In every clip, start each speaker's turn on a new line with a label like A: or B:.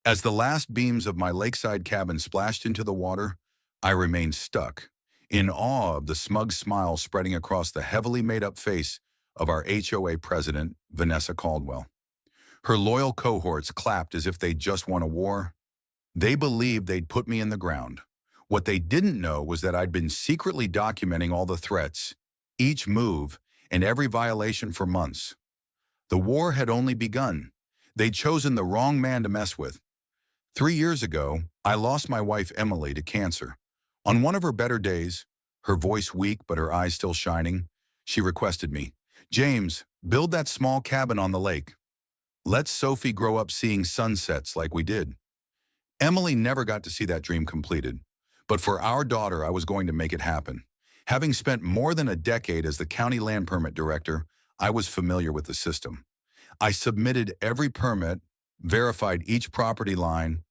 A: As the last beams of my lakeside cabin splashed into the water, I remained stuck, in awe of the smug smile spreading across the heavily made-up face of our HOA president, Vanessa Caldwell. Her loyal cohorts clapped as if they'd just won a war. They believed they'd put me in the ground. What they didn't know was that I'd been secretly documenting all the threats, each move, and every violation for months. The war had only begun. They'd chosen the wrong man to mess with. 3 years ago, I lost my wife Emily to cancer. On one of her better days, her voice weak but her eyes still shining, she requested me, "James, build that small cabin on the lake. Let Sophie grow up seeing sunsets like we did." Emily never got to see that dream completed, but for our daughter, I was going to make it happen. Having spent more than a decade as the county land permit director, I was familiar with the system. I submitted every permit, verified each property line,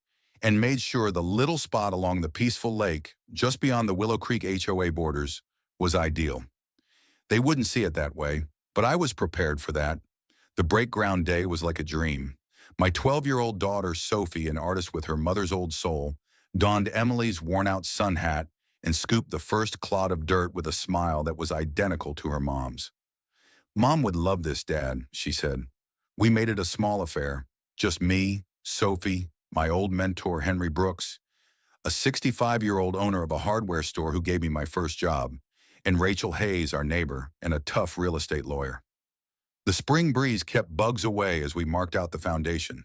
A: and made sure the little spot along the peaceful lake, just beyond the Willow Creek HOA borders, was ideal. They wouldn't see it that way, but I was prepared for that. The break ground day was like a dream. My 12-year-old daughter, Sophie, an artist with her mother's old soul, donned Emily's worn-out sun hat and scooped the first clod of dirt with a smile that was identical to her mom's. "Mom would love this, Dad," she said. We made it a small affair, just me, Sophie, my old mentor, Henry Brooks, a 65-year-old owner of a hardware store who gave me my first job, and Rachel Hayes, our neighbor, and a tough real estate lawyer. The spring breeze kept bugs away as we marked out the foundation.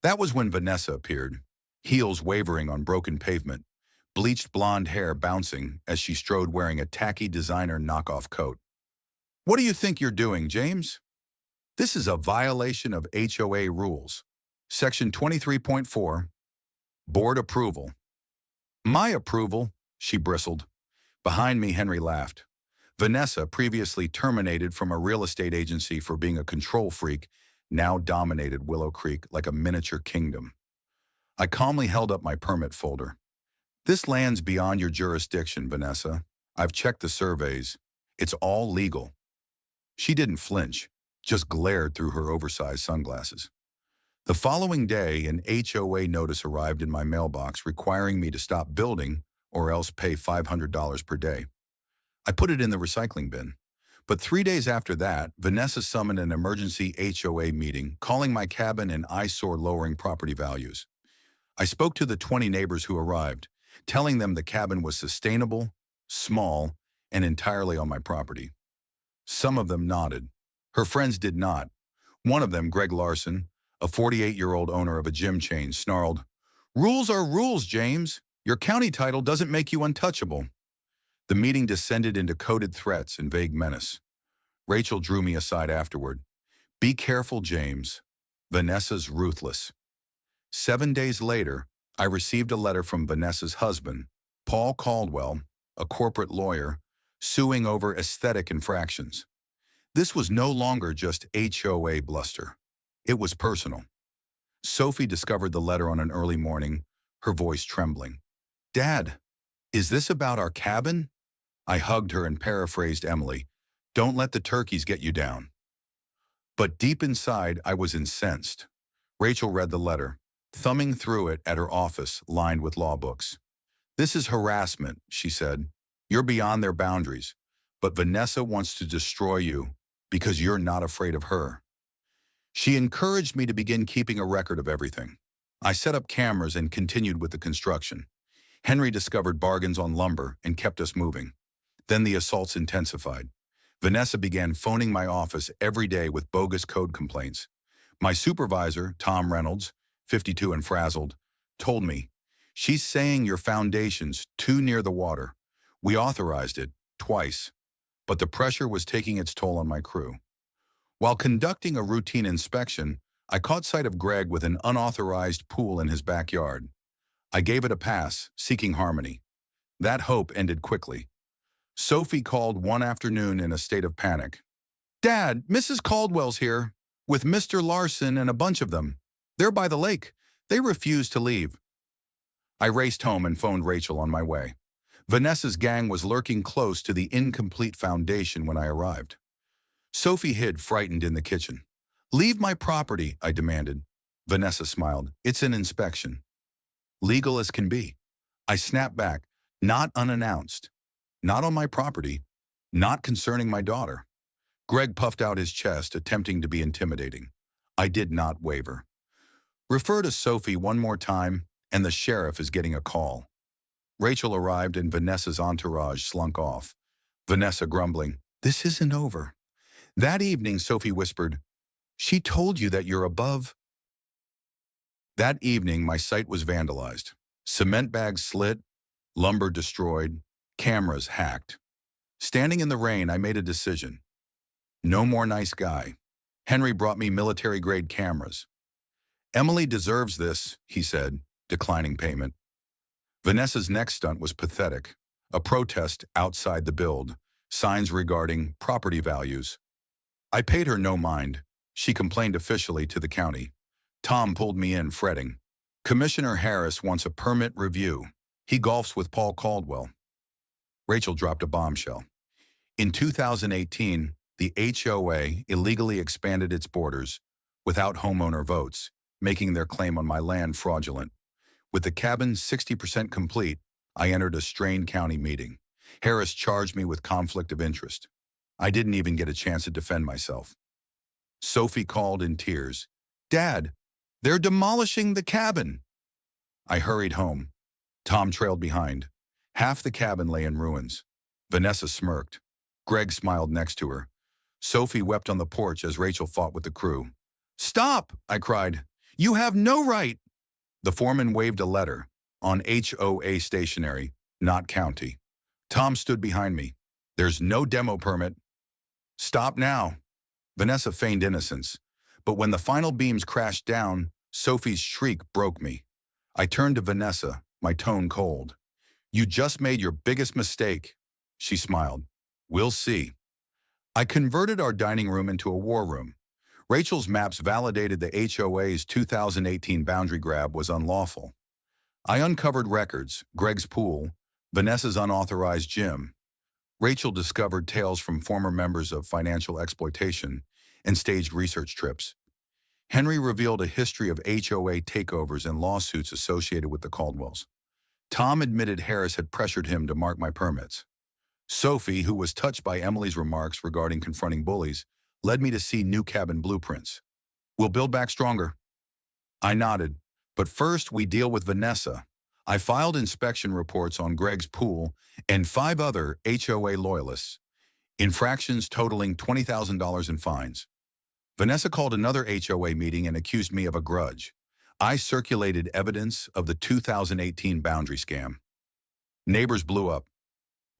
A: That was when Vanessa appeared, heels wavering on broken pavement, bleached blonde hair bouncing as she strode wearing a tacky designer knockoff coat. "What do you think you're doing, James? This is a violation of HOA rules. Section 23.4, Board Approval." "My approval?" she bristled. Behind me, Henry laughed. Vanessa, previously terminated from a real estate agency for being a control freak, now dominated Willow Creek like a miniature kingdom. I calmly held up my permit folder. "This land's beyond your jurisdiction, Vanessa. I've checked the surveys. It's all legal." She didn't flinch, just glared through her oversized sunglasses. The following day, an HOA notice arrived in my mailbox requiring me to stop building or else pay $500 per day. I put it in the recycling bin. But 3 days after that, Vanessa summoned an emergency HOA meeting, calling my cabin an eyesore lowering property values. I spoke to the 20 neighbors who arrived, telling them the cabin was sustainable, small, and entirely on my property. Some of them nodded. Her friends did not. One of them, Greg Larson, a 48-year-old owner of a gym chain, snarled, "Rules are rules, James. Your county title doesn't make you untouchable." The meeting descended into coded threats and vague menace. Rachel drew me aside afterward. "Be careful, James. Vanessa's ruthless." 7 days later, I received a letter from Vanessa's husband, Paul Caldwell, a corporate lawyer, suing over aesthetic infractions. This was no longer just HOA bluster. It was personal. Sophie discovered the letter on an early morning, her voice trembling. "Dad, is this about our cabin?" I hugged her and paraphrased Emily, "Don't let the turkeys get you down." But deep inside, I was incensed. Rachel read the letter, thumbing through it at her office lined with law books. "This is harassment," she said. "You're beyond their boundaries, but Vanessa wants to destroy you because you're not afraid of her." She encouraged me to begin keeping a record of everything. I set up cameras and continued with the construction. Henry discovered bargains on lumber and kept us moving. Then the assaults intensified. Vanessa began phoning my office every day with bogus code complaints. My supervisor, Tom Reynolds, 52 and frazzled, told me, "She's saying your foundation's too near the water. We authorized it, twice, but the pressure was taking its toll on my crew." While conducting a routine inspection, I caught sight of Greg with an unauthorized pool in his backyard. I gave it a pass, seeking harmony. That hope ended quickly. Sophie called one afternoon in a state of panic. "Dad, Mrs. Caldwell's here, with Mr. Larson and a bunch of them. They're by the lake. They refuse to leave." I raced home and phoned Rachel on my way. Vanessa's gang was lurking close to the incomplete foundation when I arrived. Sophie hid frightened in the kitchen. "Leave my property," I demanded. Vanessa smiled. It's an inspection. Legal as can be. I snapped back. Not unannounced. Not on my property. Not concerning my daughter. Greg puffed out his chest, attempting to be intimidating. I did not waver. Refer to Sophie one more time, and the sheriff is getting a call. Rachel arrived and Vanessa's entourage slunk off. Vanessa grumbling, "This isn't over." That evening, Sophie whispered, "She told you that you're above." That evening, my site was vandalized. Cement bags slit, lumber destroyed, cameras hacked. Standing in the rain, I made a decision. No more nice guy. Henry brought me military-grade cameras. "Emily deserves this," he said, declining payment. Vanessa's next stunt was pathetic. A protest outside the build, signs regarding property values. I paid her no mind. She complained officially to the county. Tom pulled me in, fretting. "Commissioner Harris wants a permit review. He golfs with Paul Caldwell." Rachel dropped a bombshell. In 2018, the HOA illegally expanded its borders without homeowner votes, making their claim on my land fraudulent. With the cabin 60% complete, I entered a strained county meeting. Harris charged me with conflict of interest. I didn't even get a chance to defend myself. Sophie called in tears, "Dad, they're demolishing the cabin." I hurried home. Tom trailed behind. Half the cabin lay in ruins. Vanessa smirked. Greg smiled next to her. Sophie wept on the porch as Rachel fought with the crew. "Stop!" I cried. "You have no right." The foreman waved a letter, on HOA stationery, not county. Tom stood behind me. "There's no demo permit." "Stop now." Vanessa feigned innocence. But when the final beams crashed down, Sophie's shriek broke me. I turned to Vanessa, my tone cold. "You just made your biggest mistake." She smiled. "We'll see." I converted our dining room into a war room. Rachel's maps validated the HOA's 2018 boundary grab was unlawful. I uncovered records, Greg's pool, Vanessa's unauthorized gym. Rachel discovered tales from former members of financial exploitation and staged research trips. Henry revealed a history of HOA takeovers and lawsuits associated with the Caldwells. Tom admitted Harris had pressured him to mark my permits. Sophie, who was touched by Emily's remarks regarding confronting bullies, led me to see new cabin blueprints. "We'll build back stronger." I nodded. But first, we deal with Vanessa. I filed inspection reports on Greg's pool and 5 other HOA loyalists, infractions totaling $20,000 in fines. Vanessa called another HOA meeting and accused me of a grudge. I circulated evidence of the 2018 boundary scam. Neighbors blew up.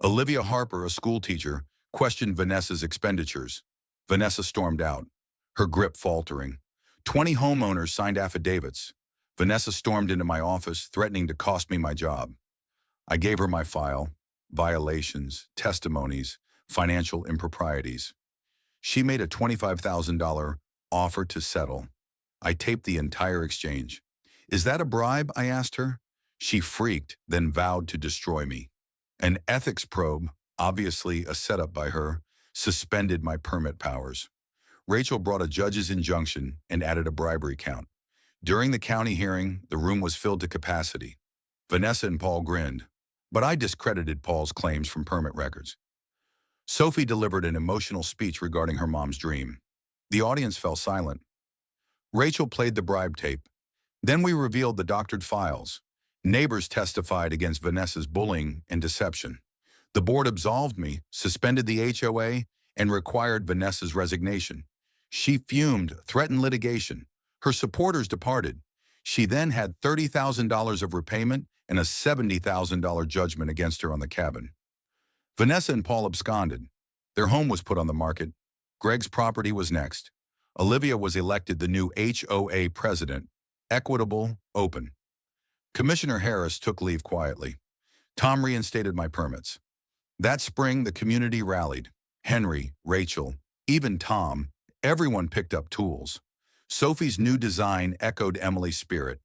A: Olivia Harper, a schoolteacher, questioned Vanessa's expenditures. Vanessa stormed out, her grip faltering. 20 homeowners signed affidavits. Vanessa stormed into my office, threatening to cost me my job. I gave her my file, violations, testimonies, financial improprieties. She made a $25,000 offer to settle. I taped the entire exchange. "Is that a bribe?" I asked her. She freaked, then vowed to destroy me. An ethics probe, obviously a setup by her, suspended my permit powers. Rachel brought a judge's injunction and added a bribery count. During the county hearing, the room was filled to capacity. Vanessa and Paul grinned, but I discredited Paul's claims from permit records. Sophie delivered an emotional speech regarding her mom's dream. The audience fell silent. Rachel played the bribe tape. Then we revealed the doctored files. Neighbors testified against Vanessa's bullying and deception. The board absolved me, suspended the HOA, and required Vanessa's resignation. She fumed, threatened litigation. Her supporters departed. She then had $30,000 of repayment and a $70,000 judgment against her on the cabin. Vanessa and Paul absconded. Their home was put on the market. Greg's property was next. Olivia was elected the new HOA president, equitable, open. Commissioner Harris took leave quietly. Tom reinstated my permits. That spring, the community rallied. Henry, Rachel, even Tom, everyone picked up tools. Sophie's new design echoed Emily's spirit.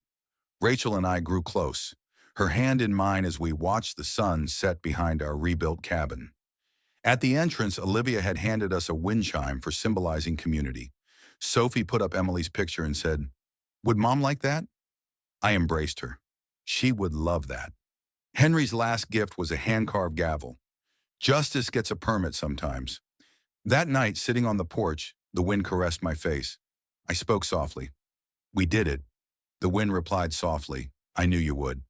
A: Rachel and I grew close, her hand in mine as we watched the sun set behind our rebuilt cabin. At the entrance, Olivia had handed us a wind chime for symbolizing community. Sophie put up Emily's picture and said, Would Mom like that? I embraced her. She would love that. Henry's last gift was a hand-carved gavel. Justice gets a permit sometimes. That night, sitting on the porch, the wind caressed my face. I spoke softly. We did it. The wind replied softly. I knew you would.